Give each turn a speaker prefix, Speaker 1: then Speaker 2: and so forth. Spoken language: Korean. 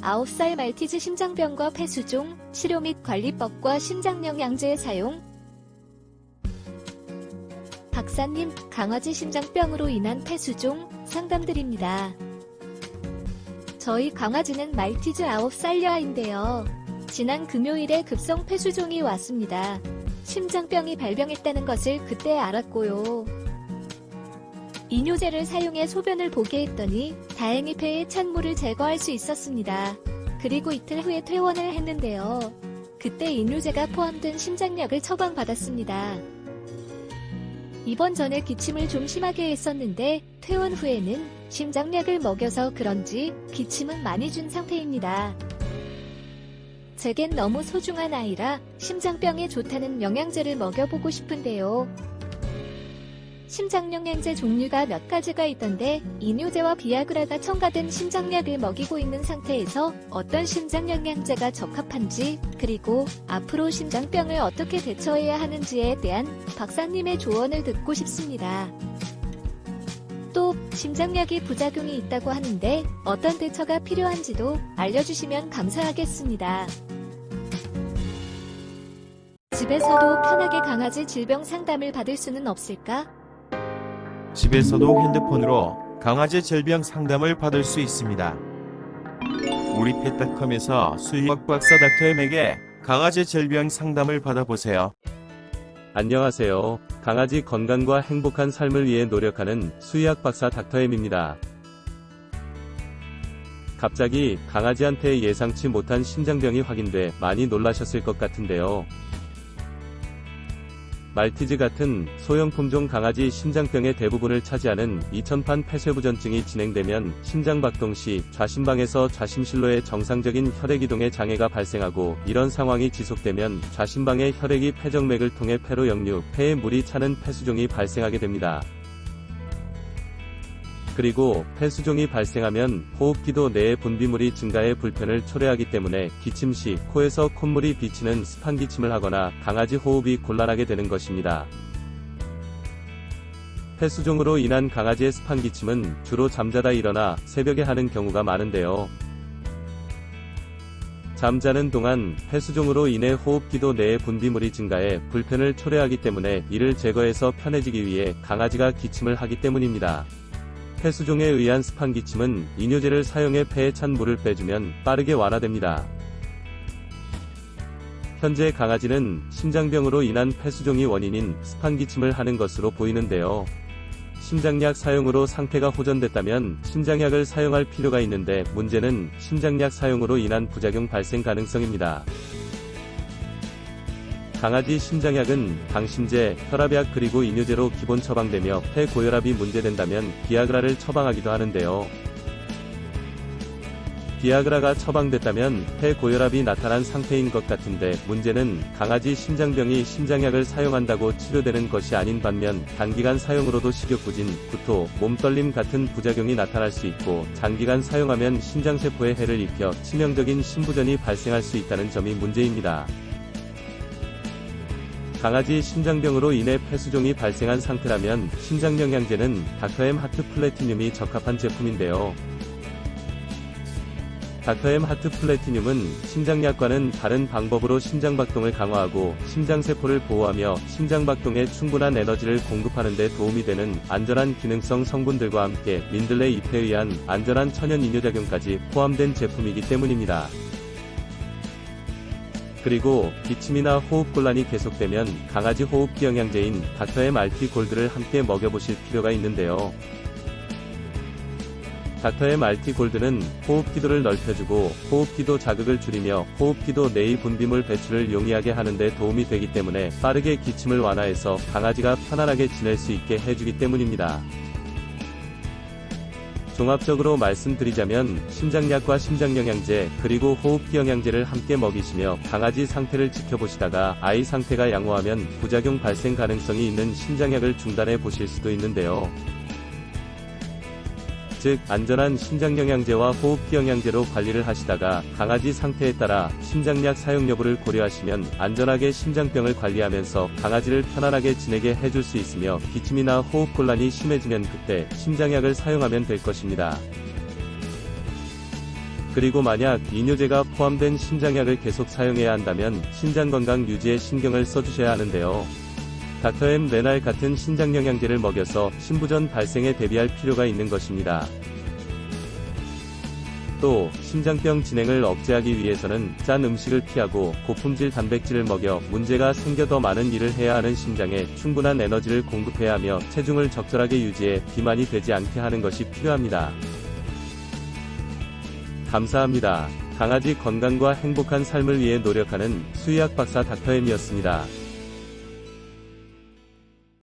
Speaker 1: 9살 말티즈 심장병과 폐수종, 치료 및 관리법과 심장영양제 사용. 박사님, 강아지 심장병으로 인한 폐수종 상담드립니다. 저희 강아지는 말티즈 9살여아인데요. 지난 금요일에 급성 폐수종이 왔습니다. 심장병이 발병했다는 것을 그때 알았고요. 이뇨제를 사용해 소변을 보게 했더니 다행히 폐에 찬물을 제거할 수 있었습니다. 그리고 이틀 후에 퇴원을 했는데요. 그때 이뇨제가 포함된 심장약을 처방받았습니다. 입원 전에 기침을 좀 심하게 했었는데 퇴원 후에는 심장약을 먹여서 그런지 기침은 많이 준 상태입니다. 제겐 너무 소중한 아이라 심장병에 좋다는 영양제를 먹여보고 싶은데요. 심장영양제 종류가 몇 가지가 있던데 이뇨제와 비아그라가 첨가된 심장약을 먹이고 있는 상태에서 어떤 심장영양제가 적합한지, 그리고 앞으로 심장병을 어떻게 대처해야 하는지에 대한 박사님의 조언을 듣고 싶습니다. 또 심장약이 부작용이 있다고 하는데 어떤 대처가 필요한지도 알려주시면 감사하겠습니다. 집에서도 편하게 강아지 질병 상담을 받을 수는 없을까?
Speaker 2: 집에서도 핸드폰으로 강아지 질병 상담을 받을 수 있습니다. 우리 펫닷컴에서 수의학 박사 닥터엠에게 강아지 질병 상담을 받아보세요.
Speaker 3: 안녕하세요. 강아지 건강과 행복한 삶을 위해 노력하는 수의학 박사 닥터엠입니다. 갑자기 강아지한테 예상치 못한 심장병이 확인돼 많이 놀라셨을 것 같은데요. 말티즈 같은 소형 품종 강아지 심장병의 대부분을 차지하는 이천판 폐쇄부전증이 진행되면 심장박동 시 좌심방에서 좌심실로의 정상적인 혈액이동에 장애가 발생하고, 이런 상황이 지속되면 좌심방의 혈액이 폐정맥을 통해 폐로 역류, 폐에 물이 차는 폐수종이 발생하게 됩니다. 그리고 폐수종이 발생하면 호흡기도 내의 분비물이 증가해 불편을 초래하기 때문에 기침 시 코에서 콧물이 비치는 습한 기침을 하거나 강아지 호흡이 곤란하게 되는 것입니다. 폐수종으로 인한 강아지의 습한 기침은 주로 잠자다 일어나 새벽에 하는 경우가 많은데요. 잠자는 동안 폐수종으로 인해 호흡기도 내의 분비물이 증가해 불편을 초래하기 때문에 이를 제거해서 편해지기 위해 강아지가 기침을 하기 때문입니다. 폐수종에 의한 습한 기침은 이뇨제를 사용해 폐에 찬 물을 빼주면 빠르게 완화됩니다. 현재 강아지는 심장병으로 인한 폐수종이 원인인 습한 기침을 하는 것으로 보이는데요. 심장약 사용으로 상태가 호전됐다면 심장약을 사용할 필요가 있는데, 문제는 심장약 사용으로 인한 부작용 발생 가능성입니다. 강아지 심장약은 당심제, 혈압약 그리고 이뇨제로 기본 처방되며 폐고혈압이 문제된다면 비아그라를 처방하기도 하는데요. 비아그라가 처방됐다면 폐고혈압이 나타난 상태인 것 같은데, 문제는 강아지 심장병이 심장약을 사용한다고 치료되는 것이 아닌 반면 단기간 사용으로도 식욕부진, 구토, 몸떨림 같은 부작용이 나타날 수 있고, 장기간 사용하면 심장세포에 해를 입혀 치명적인 심부전이 발생할 수 있다는 점이 문제입니다. 강아지 심장병으로 인해 폐수종이 발생한 상태라면 심장영양제는 닥터엠 하트 플래티늄이 적합한 제품인데요. 닥터엠 하트 플래티늄은 심장약과는 다른 방법으로 심장박동을 강화하고 심장세포를 보호하며 심장박동에 충분한 에너지를 공급하는 데 도움이 되는 안전한 기능성 성분들과 함께 민들레 잎에 의한 안전한 천연 이뇨작용까지 포함된 제품이기 때문입니다. 그리고 기침이나 호흡곤란이 계속되면 강아지 호흡기 영양제인 닥터엠 RT 골드를 함께 먹여보실 필요가 있는데요. 닥터엠 RT 골드는 호흡기도를 넓혀주고 호흡기도 자극을 줄이며 호흡기도 내의 분비물 배출을 용이하게 하는 데 도움이 되기 때문에 빠르게 기침을 완화해서 강아지가 편안하게 지낼 수 있게 해주기 때문입니다. 종합적으로 말씀드리자면 심장약과 심장영양제 그리고 호흡기 영양제를 함께 먹이시며 강아지 상태를 지켜보시다가 아이 상태가 양호하면 부작용 발생 가능성이 있는 심장약을 중단해 보실 수도 있는데요. 즉 안전한 심장영양제와 호흡기 영양제로 관리를 하시다가 강아지 상태에 따라 심장약 사용 여부를 고려하시면 안전하게 심장병을 관리하면서 강아지를 편안하게 지내게 해줄 수 있으며, 기침이나 호흡곤란이 심해지면 그때 심장약을 사용하면 될 것입니다. 그리고 만약 이뇨제가 포함된 심장약을 계속 사용해야 한다면 신장 건강 유지에 신경을 써주셔야 하는데요. 닥터엠 레날 같은 신장 영양제를 먹여서 신부전 발생에 대비할 필요가 있는 것입니다. 또 심장병 진행을 억제하기 위해서는 짠 음식을 피하고 고품질 단백질을 먹여 문제가 생겨 더 많은 일을 해야 하는 심장에 충분한 에너지를 공급해야 하며 체중을 적절하게 유지해 비만이 되지 않게 하는 것이 필요합니다. 감사합니다. 강아지 건강과 행복한 삶을 위해 노력하는 수의학 박사 닥터엠이었습니다.